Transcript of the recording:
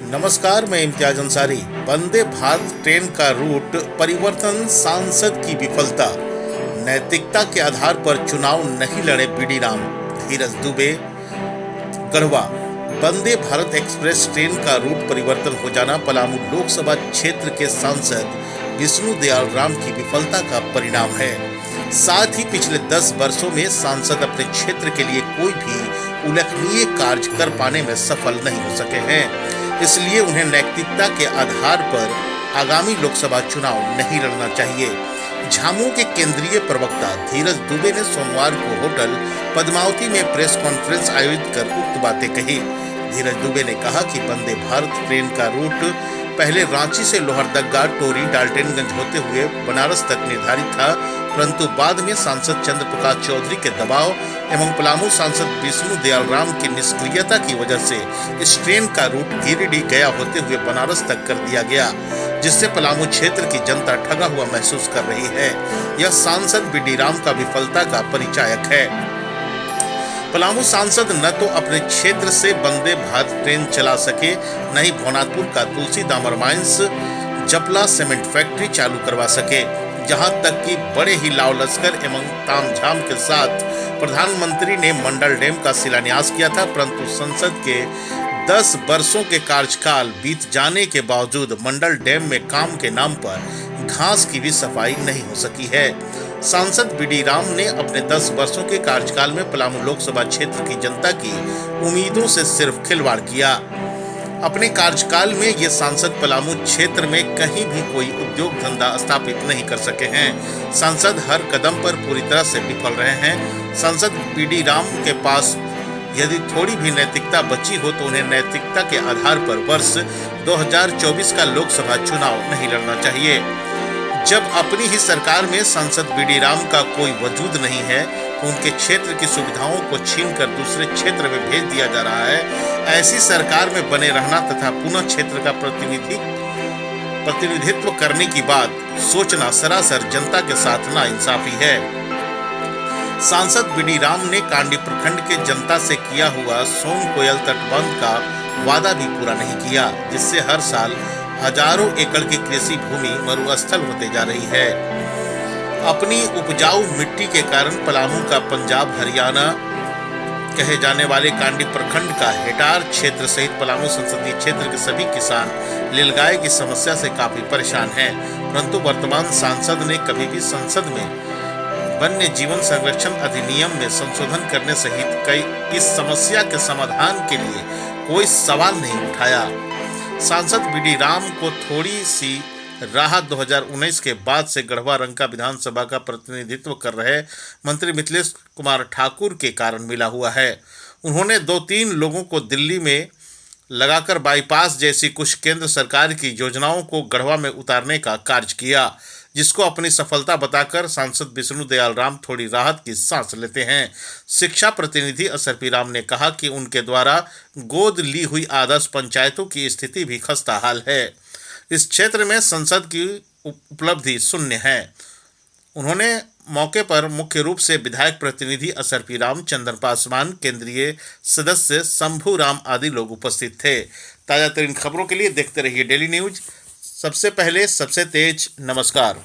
नमस्कार, मैं इम्तियाज अंसारी। वंदे भारत ट्रेन का रूट परिवर्तन, सांसद की विफलता, नैतिकता के आधार पर चुनाव नहीं लड़े बीडी राम, धीरज दुबे। गढ़वा। वंदे भारत एक्सप्रेस ट्रेन का रूट परिवर्तन हो जाना पलामू लोकसभा क्षेत्र के सांसद विष्णु दयाल राम की विफलता का परिणाम है। साथ ही पिछले 10 वर्षों में सांसद अपने क्षेत्र के लिए कोई भी उल्लेखनीय कार्य कर पाने में सफल नहीं हो सके हैं। इसलिए उन्हें नैतिकता के आधार पर आगामी लोकसभा चुनाव नहीं लड़ना चाहिए। झामुमो के केंद्रीय प्रवक्ता धीरज दुबे ने सोमवार को होटल पद्मावती में प्रेस कॉन्फ्रेंस आयोजित कर उक्त बातें कही। धीरज दुबे ने कहा कि वंदे भारत ट्रेन का रूट पहले रांची से लोहरदगा, टोरी, डाल्टनगंज होते हुए बनारस तक निर्धारित था, परंतु बाद में सांसद चंद्र प्रकाश चौधरी के दबाव एवं पलामू सांसद विष्णु दयाल राम की निष्क्रियता की वजह से इस ट्रेन का रूट गिरिडीह गया होते हुए बनारस तक कर दिया गया, जिससे पलामू क्षेत्र की जनता ठगा हुआ महसूस कर रही है। यह सांसद बीडी राम का विफलता का परिचायक है। पलामू सांसद न तो अपने क्षेत्र से वंदे भारत ट्रेन चला सके, न ही भवनाथपुर का तुलसी दामर माइंस जपला सीमेंट फैक्ट्री चालू करवा सके, जहां तक कि बड़े ही लाव लश्कर एवं तामझाम के साथ प्रधानमंत्री ने मंडल डैम का शिलान्यास किया था, परंतु संसद के 10 वर्षों के कार्यकाल बीत जाने के बावजूद मंडल डैम में काम के नाम पर घास की भी सफाई नहीं हो सकी है। सांसद बीडी राम ने अपने 10 वर्षों के कार्यकाल में पलामू लोकसभा क्षेत्र की जनता की उम्मीदों से सिर्फ खिलवाड़ किया। अपने कार्यकाल में ये सांसद पलामू क्षेत्र में कहीं भी कोई उद्योग धंधा स्थापित नहीं कर सके हैं। सांसद हर कदम पर पूरी तरह से विफल रहे हैं। सांसद बीडी राम के पास यदि थोड़ी भी नैतिकता बची हो तो उन्हें नैतिकता के आधार पर वर्ष 2024 का लोकसभा चुनाव नहीं लड़ना चाहिए। जब अपनी ही सरकार में सांसद बीडी राम का कोई वजूद नहीं है, उनके क्षेत्र की सुविधाओं को छीनकर दूसरे क्षेत्र में भेज दिया जा रहा है, ऐसी सरकार में बने रहना तथा पुनः क्षेत्र का प्रतिनिधित्व करने की बात सोचना सरासर जनता के साथ नाइंसाफी है। सांसद बीडी राम ने कांडी प्रखंड के जनता से किया हुआ सोन कोयल तटबंध का वादा भी पूरा नहीं किया, जिससे हर साल हजारों एकड़ की कृषि भूमि मरुस्थल होते जा रही है। अपनी उपजाऊ मिट्टी के कारण पलामू का पंजाब हरियाणा कहे जाने वाले कांडी प्रखंड का हेटार क्षेत्र सहित पलामू संसदीय क्षेत्र के सभी किसान नीलगाय की समस्या से काफी परेशान हैं, परंतु वर्तमान सांसद ने कभी भी संसद में वन्य जीवन संरक्षण अधिनियम में संशोधन करने सहित कई इस समस्या के समाधान के लिए कोई सवाल नहीं उठाया। सांसद बीडी राम को थोड़ी सी राहत 2019 के बाद से गढ़वा रंका विधानसभा का प्रतिनिधित्व कर रहे मंत्री मिथिलेश कुमार ठाकुर के कारण मिला हुआ है। उन्होंने 2-3 लोगों को दिल्ली में लगाकर बाईपास जैसी कुछ केंद्र सरकार की योजनाओं को गढ़वा में उतारने का कार्य किया, जिसको अपनी सफलता बताकर सांसद विष्णु दयाल राम थोड़ी राहत की सांस लेते हैं। शिक्षा प्रतिनिधि असरपी राम ने कहा कि उनके द्वारा गोद ली हुई आदर्श पंचायतों की स्थिति भी खस्ता हाल है। इस क्षेत्र में संसद की उपलब्धि शून्य है। उन्होंने मौके पर मुख्य रूप से विधायक प्रतिनिधि असरपी राम, चंदन पासवान, केंद्रीय सदस्य शंभू राम आदि लोग उपस्थित थे। ताज़ा तरीन खबरों के लिए देखते रहिए डेली न्यूज, सबसे पहले सबसे तेज। नमस्कार।